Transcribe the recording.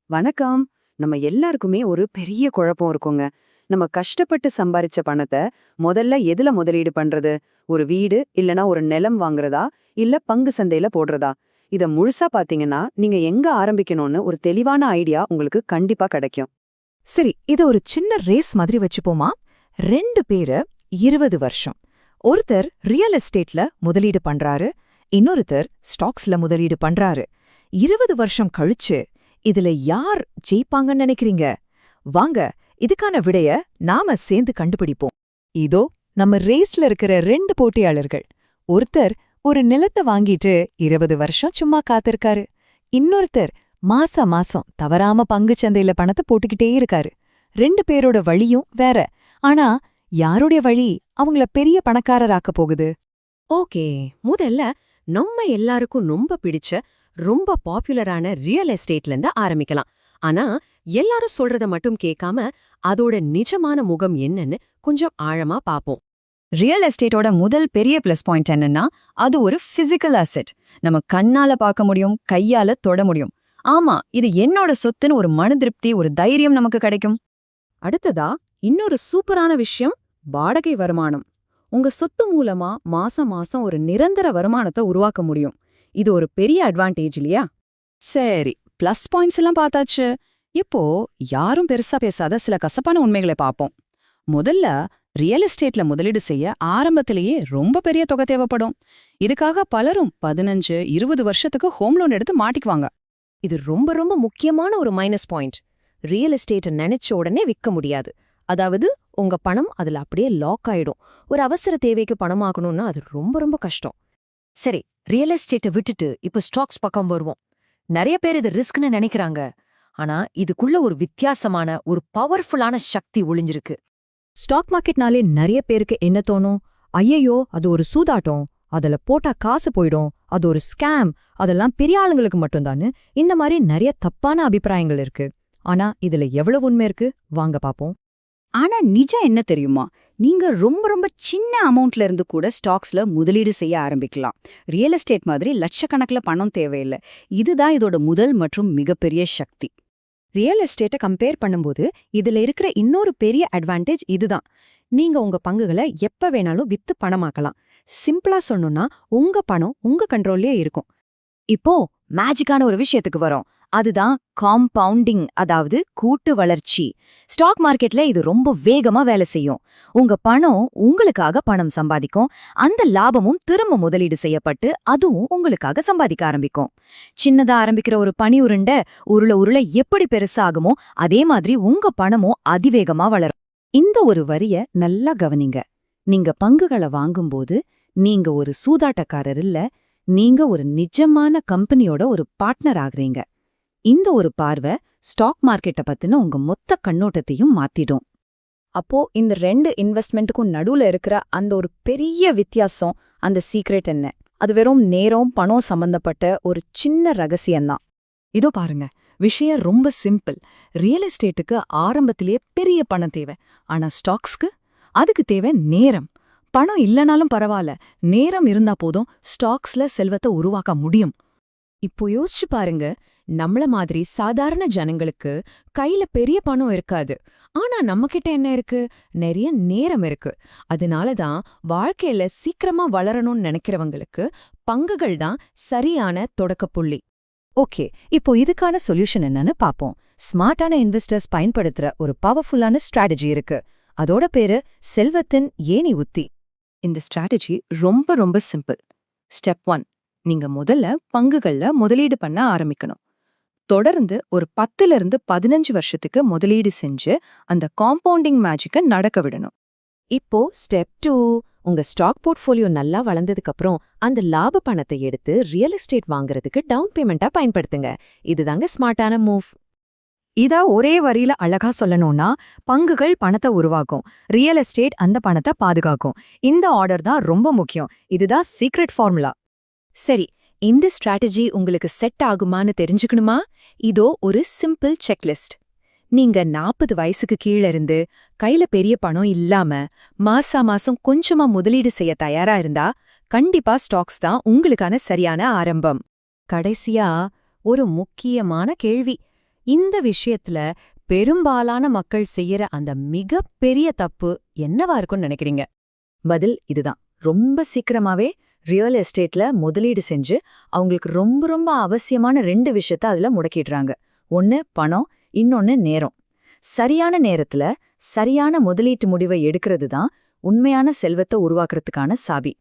வணக்கம். நம்ம எல்லாருக்குமே ஒரு பெரிய குழப்பம் இருக்குங்க. நம்ம கஷ்டப்பட்டு சம்பாரிச்ச பணத்தை முதல்ல எதுல முதலீடு பண்றது? ஒரு வீடு இல்லனா ஒரு நிலம் வாங்குறதா? இல்ல பங்கு சந்தையில போடுறதா? இத முழுசா பாத்தீங்கன்னா, நீங்க எங்க ஆரம்பிக்கணும்னு ஒரு தெளிவான ஐடியா உங்களுக்கு கண்டிப்பா கிடைக்கும். சரி, இத ஒரு சின்ன ரேஸ் மாதிரி வச்சுப்போமா? 2 பேரு 20 வருஷம். ஒருத்தர் ரியல் எஸ்டேட்ல முதலீடு பண்றாரு, இன்னொருத்தர் ஸ்டாக்ஸ்ல முதலீடு பண்றாரு. 20 வருஷம் கழிச்சு இதுல யார் ஜெயிப்பாங்கன்னு நினைக்கிறீங்க? வாங்க, இதுக்கான விடைய நாம சேர்ந்து கண்டுபிடிப்போம். இதோ நம்ம ரேஸ்ல இருக்கிற 2 போட்டியாளர்கள். ஒருத்தர் ஒரு நிலத்தை வாங்கிட்டு 20 வருஷம் சும்மா காத்திருக்காரு. இன்னொருத்தர் மாசம் தவறாம பங்குச் சந்தையில பணத்தை போட்டுக்கிட்டே இருக்காரு. 2 பேரோட வழியும் வேற. ஆனா யாருடைய வழி அவங்கள பெரிய பணக்காரராக்க போகுது? ஓகே, முதல்ல நம்ம எல்லாருக்கும் ரொம்ப பிடிச்ச ரொம்ப பாப்புலரான ரியல் எஸ்டேட்ல இருந்து ஆரம்பிக்கலாம். ஆனா எல்லாரும் சொல்றத மட்டும் கேட்காம அதோட நிஜமான முகம் என்னன்னு கொஞ்சம் ஆழமா பாப்போம். ரியல் எஸ்டேட்டோட முதல் பெரிய பிளஸ் பாயிண்ட் என்னன்னா, அது ஒரு பிசிக்கல் அசெட். நம்ம கண்ணால பார்க்க முடியும், கையால தொட முடியும். ஆமா, இது என்னோட சொத்துன்னு ஒரு மன திருப்தி, ஒரு தைரியம் நமக்கு கிடைக்கும். அடுத்ததா இன்னொரு சூப்பரான விஷயம், வாடகை வருமானம். உங்க சொத்து மூலமா மாசம் மாசம் ஒரு நிரந்தர வருமானத்தை உருவாக்க முடியும். இது ஒரு பெரிய அட்வான்டேஜ் இல்லையா? சரி, பிளஸ் பாயிண்ட்ஸ் எல்லாம் பார்த்தாச்சு. இப்போ யாரும் பெருசா பேசாத சில கசப்பான உண்மைகளை பார்ப்போம். முதல்ல, ரியல் எஸ்டேட்ல முதலீடு செய்ய ஆரம்பத்திலேயே ரொம்ப பெரிய தொகை தேவைப்படும். இதுக்காக பலரும் 15, 20 வருஷத்துக்கு ஹோம் லோன் எடுத்து மாட்டிக்குவாங்க. இது ரொம்ப ரொம்ப முக்கியமான ஒரு மைனஸ் பாயிண்ட். ரியல் எஸ்டேட்டை நினைச்ச உடனே விற்க முடியாது. அதாவது உங்க பணம் அதுல அப்படியே லாக் ஆயிடும். ஒரு அவசர தேவைக்கு பணமாக்கணும்னா அது ரொம்ப ரொம்ப கஷ்டம். சரி, ரியல் எஸ்டேட்டை விட்டுட்டு இப்ப ஸ்டாக்ஸ் பக்கம் வருவோம். நிறைய பேர் இது ரிஸ்க்னு நினைக்கிறாங்க. ஆனா இதுக்குள்ள ஒரு வித்தியாசமான ஒரு பவர்ஃபுல்லான சக்தி ஒளிஞ்சிருக்கு. ஸ்டாக் மார்க்கெட்னாலே நிறைய பேருக்கு என்ன தோணும்? ஐயையோ, அது ஒரு சூதாட்டம், அதுல போட்டா காசு போயிடும், அது ஒரு ஸ்கேம், அதெல்லாம் பெரிய ஆளுங்களுக்கு மட்டும்தான்னு இந்த மாதிரி நிறைய தப்பான அபிப்பிராயங்கள் இருக்கு. ஆனா இதுல எவ்வளவு உண்மை இருக்கு? வாங்க பாப்போம். ஆனா நிஜம் என்ன தெரியுமா? நீங்க ரொம்ப ரொம்ப சின்ன அமௌண்ட்ல இருந்து கூட ஸ்டாக்ஸ்ல முதலீடு செய்ய ஆரம்பிக்கலாம். ரியல் எஸ்டேட் மாதிரி லட்சக்கணக்கில் பணம் தேவையில்லை. இதுதான் இதோட முதல் மற்றும் மிகப்பெரிய சக்தி. ரியல் எஸ்டேட்டை கம்பேர் பண்ணும்போது இதுல இருக்கிற இன்னொரு பெரிய அட்வான்டேஜ் இதுதான். நீங்க உங்க பங்குகளை எப்ப வேணாலும் வித்து பணமாக்கலாம். சிம்பிளா சொன்னோம்னா, உங்க பணம் உங்க கண்ட்ரோல்லயே இருக்கும். இப்போ மேஜிக்கான ஒரு விஷயத்துக்கு வரோம். அதுதான் காம்பவுண்டிங், அதாவது கூட்டு வளர்ச்சி. ஸ்டாக் மார்க்கெட்ல இது ரொம்ப வேகமா வேலை செய்யும். உங்க பணம் உங்களுக்காக பணம் சம்பாதிக்கும். அந்த லாபமும் திரும்ப முதலீடு செய்யப்பட்டு அதுவும் உங்களுக்காக சம்பாதிக்க ஆரம்பிக்கும். சின்னதா ஆரம்பிக்கிற ஒரு பனி உருண்டை உருள உருள எப்படி பெருசாகுமோ அதே மாதிரி உங்க பணமும் அதிவேகமா வளரும். இந்த ஒரு வரிய நல்லா கவனிங்க. நீங்க பங்குகளை வாங்கும்போது நீங்க ஒரு சூதாட்டக்காரர் இல்ல, நீங்க ஒரு நிஜமான கம்பெனியோட ஒரு பார்ட்னர் ஆகுறீங்க. இந்த ஒரு பார்வை ஸ்டாக் மார்க்கெட்டை பத்தின உங்க மொத்த கண்ணோட்டத்தையும் மாத்திடும். அப்போ இந்த 2 இன்வெஸ்ட்மெண்ட்டுக்கும் நடுவுல இருக்கிற அந்த ஒரு பெரிய வித்தியாசம், அந்த சீக்ரெட் என்ன? அது வெறும் நேரம் பணம் சம்பந்தப்பட்ட ஒரு சின்ன ரகசியம்தான். இதோ பாருங்க, விஷயம் ரொம்ப சிம்பிள். ரியல் எஸ்டேட்டுக்கு ஆரம்பத்திலேயே பெரிய பணம் தேவை. ஆனா ஸ்டாக்ஸ்க்கு அதுக்கு தேவை நேரம். பணம் இல்லனாலும் பரவாயில்ல, நேரம் இருந்தா போதும் ஸ்டாக்ஸ்ல செல்வத்தை உருவாக்க முடியும். இப்போ யோசிச்சு பாருங்க, நம்மள மாதிரி சாதாரண ஜனங்களுக்கு கையில பெரிய பணம் இருக்காது. ஆனா நம்மகிட்ட என்ன இருக்கு? நிறைய நேரம் இருக்கு. அதனாலதான் வாழ்க்கையில சீக்கிரமா வளரணும்னு நினைக்கிறவங்களுக்கு பங்குகள் தான் சரியான தொடக்கப்புள்ளி. ஓகே, இப்போ இதுக்கான சொல்யூஷன் என்னன்னு பாப்போம். ஸ்மார்ட்டான இன்வெஸ்டர்ஸ் பயன்படுத்துற ஒரு பவர்ஃபுல்லான ஸ்ட்ராட்டஜி இருக்கு. அதோட பேரு செல்வத்தின் ஏணி உத்தி. இந்த ஸ்ட்ராட்டஜி ரொம்ப ரொம்ப சிம்பிள். ஸ்டெப் 1, நீங்க முதல்ல பங்குகள்ல முதலீடு பண்ண ஆரம்பிக்கணும். தொடர்ந்து ஒரு 10லிருந்து 15 வருஷத்துக்கு முதலீடு செஞ்சு அந்த காம்பவுண்டிங் மேஜிக்கை நடக்க விடணும். இப்போ ஸ்டெப் 2, உங்க ஸ்டாக் போர்ட்ஃபோலியோ நல்லா வளர்ந்ததுக்கு அப்புறம் அந்த லாப பணத்தை எடுத்து ரியல் எஸ்டேட் வாங்குறதுக்கு டவுன் பேமெண்டா பயன்படுத்துங்க. இதுதாங்க ஸ்மார்ட்டான மூவ். இதா ஒரே வரியில அழகா சொல்லணும்னா, பங்குகள் பணத்தை உருவாக்கும், ரியல் எஸ்டேட் அந்த பணத்தை பாதுகாக்கும். இந்த ஆர்டர் தான் ரொம்ப முக்கியம். இதுதான் சீக்ரெட் ஃபார்முலா. சரி, இந்த ஸ்ட்ராட்டஜி உங்களுக்கு செட் ஆகுமான்னு தெரிஞ்சுக்கணுமா? இதோ ஒரு சிம்பிள் செக்லிஸ்ட். நீங்க 40 வயசுக்கு கீழ இருந்து கையில பெரிய பணம் இல்லாம மாசம் கொஞ்சமா முதலீடு செய்ய தயாரா இருந்தா கண்டிப்பா ஸ்டாக்ஸ் தான் உங்களுக்கான சரியான ஆரம்பம். கடைசியா ஒரு முக்கியமான கேள்வி. இந்த விஷயத்துல பெரும்பாலான மக்கள் செய்யற அந்த மிகப்பெரிய தப்பு என்னவா இருக்கும்னு நினைக்கிறீங்க? பதில் இதுதான். ரொம்ப சீக்கிரமாவே ரியல் எஸ்டேட்ல முதலீடு செஞ்சு அவங்களுக்கு ரொம்ப ரொம்ப அவசியமான 2 விஷயத்த அதுல முடக்கிடுறாங்க. ஒன்னு பணம், இன்னொன்னு நேரம். சரியான நேரத்துல சரியான முதலீட்டு முடிவை எடுக்கிறது தான் உண்மையான செல்வத்தை உருவாக்குறதுக்கான சாவி.